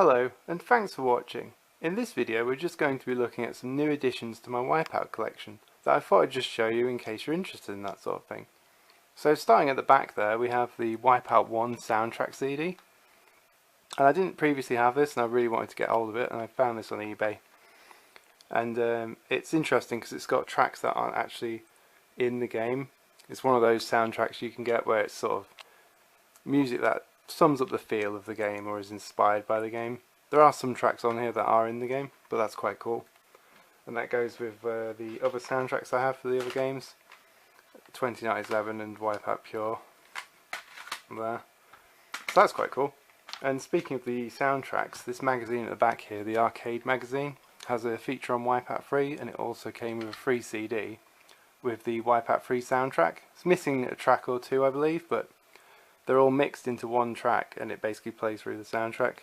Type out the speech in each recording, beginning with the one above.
Hello, and thanks for watching. In this video we're just going to be looking at some new additions to my WipEout collection that I thought I'd just show you in case you're interested in that sort of thing. So starting at the back there we have the WipEout 1 soundtrack CD. And I didn't previously have this and I really wanted to get hold of it, and I found this on eBay. And it's interesting because it's got tracks that aren't actually in the game. It's one of those soundtracks you can get where it's sort of music that sums up the feel of the game or is inspired by the game. There are some tracks on here that are in the game, but that's quite cool. And that goes with the other soundtracks I have for the other games, 2097 and WipEout Pure there. So that's quite cool. And speaking of the soundtracks, this magazine at the back here, the arcade magazine, has a feature on WipEout 3, and it also came with a free CD with the WipEout 3 soundtrack. It's missing a track or two I believe, but they're all mixed into one track and it basically plays through the soundtrack.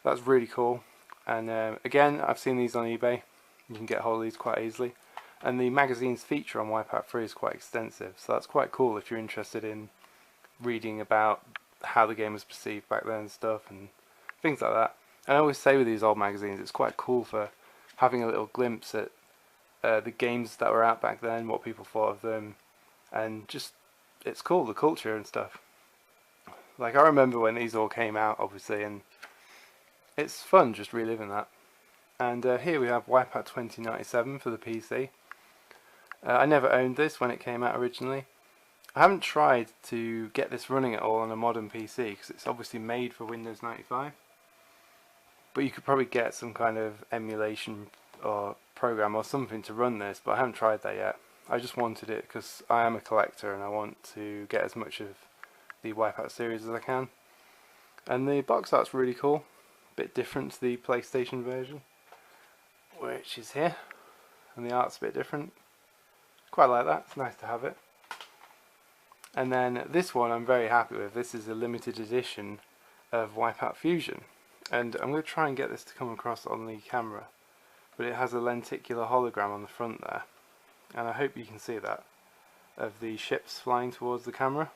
That's really cool. And again, I've seen these on eBay. You can get hold of these quite easily. And the magazine's feature on WipEout 3 is quite extensive, so that's quite cool if you're interested in reading about how the game was perceived back then and stuff and things like that. And I always say with these old magazines, it's quite cool for having a little glimpse at the games that were out back then, what people thought of them, and just, it's cool, the culture and stuff. Like, I remember when these all came out, obviously, and it's fun just reliving that. And here we have WipEout 2097 for the PC. I never owned this when it came out originally. I haven't tried to get this running at all on a modern PC because it's obviously made for Windows 95. But you could probably get some kind of emulation or program or something to run this, but I haven't tried that yet. I just wanted it because I am a collector and I want to get as much of the WipEout series as I can. And the box art's really cool, a bit different to the PlayStation version, which is here, and the art's a bit different. Quite like that, it's nice to have it. And then this one I'm very happy with. This is a limited edition of WipEout Fusion, and I'm going to try and get this to come across on the camera, but it has a lenticular hologram on the front there, and I hope you can see that, of the ships flying towards the camera.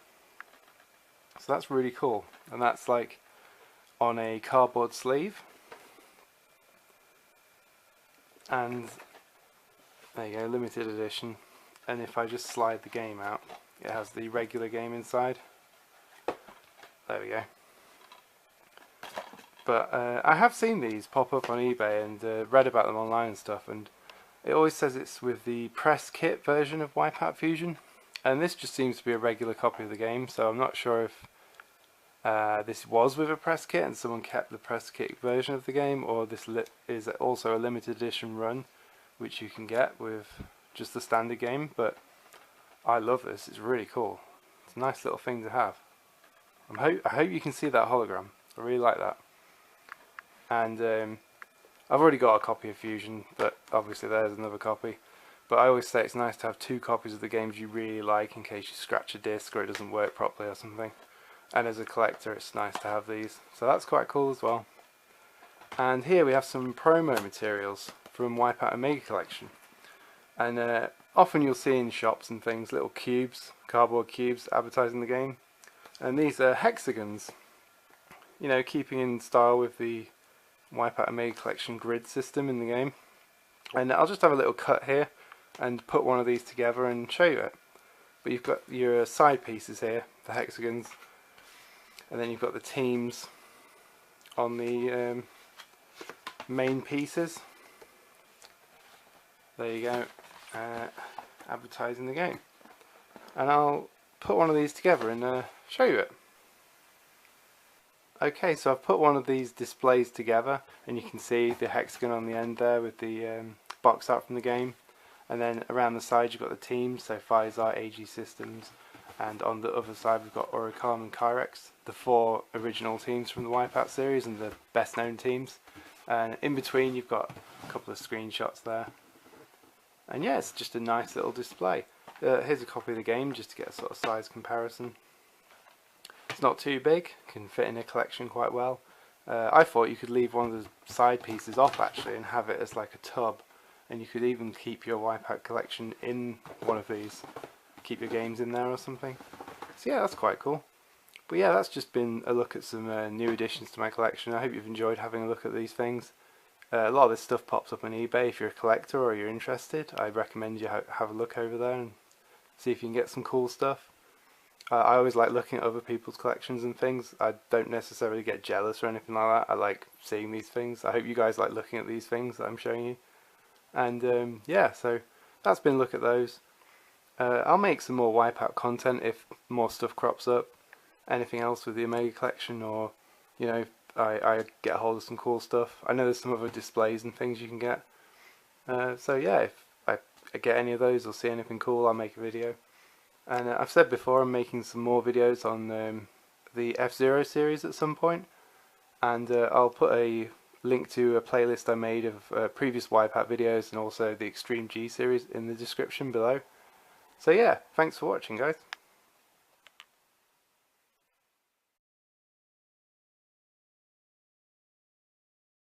So that's really cool, and that's like on a cardboard sleeve, and there you go, limited edition. And if I just slide the game out, it has the regular game inside. There we go. But I have seen these pop up on eBay and read about them online and stuff, and it always says it's with the press kit version of WipEout Fusion, and this just seems to be a regular copy of the game, so I'm not sure if this was with a press kit and someone kept the press kit version of the game, or this is also a limited edition run which you can get with just the standard game. But I love this, it's really cool. It's a nice little thing to have. I hope you can see that hologram, I really like that. And I've already got a copy of Fusion, but obviously there's another copy. But I always say it's nice to have two copies of the games you really like in case you scratch a disc or it doesn't work properly or something. And as a collector it's nice to have these, so that's quite cool as well. And here we have some promo materials from WipEout Omega Collection, and often you'll see in shops and things little cubes, cardboard cubes advertising the game, and these are hexagons, you know, keeping in style with the WipEout Omega Collection grid system in the game. And I'll just have a little cut here and put one of these together and show you it. But you've got your side pieces here, the hexagons, and then you've got the teams on the main pieces. There you go, advertising the game. And I'll put one of these together and show you it. Okay, so I've put one of these displays together, and you can see the hexagon on the end there with the box art from the game. And then around the side you've got the teams, so Physar, AG Systems, and on the other side we've got Oricom and Kyrex, the four original teams from the WipEout series and the best known teams. And in between you've got a couple of screenshots there. And yeah, it's just a nice little display. Here's a copy of the game just to get a sort of size comparison. It's not too big, can fit in a collection quite well. I thought you could leave one of the side pieces off actually and have it as like a tub, and you could even keep your WipEout collection in one of these, keep your games in there or something. So yeah, that's quite cool. But yeah, that's just been a look at some new additions to my collection. I hope you've enjoyed having a look at these things. A lot of this stuff pops up on eBay. If you're a collector or you're interested, I'd recommend you have a look over there and see if you can get some cool stuff. I always like looking at other people's collections and things. I don't necessarily get jealous or anything like that. I like seeing these things. I hope you guys like looking at these things that I'm showing you. And yeah, so that's been a look at those. I'll make some more WipEout content if more stuff crops up. Anything else with the Omega Collection, or you know, I get a hold of some cool stuff. I know there's some other displays and things you can get. So yeah, if I get any of those or see anything cool, I'll make a video. And I've said before, I'm making some more videos on the F-Zero series at some point, and I'll put a link to a playlist I made of previous WipEout videos and also the Extreme G series in the description below. So yeah, thanks for watching, guys.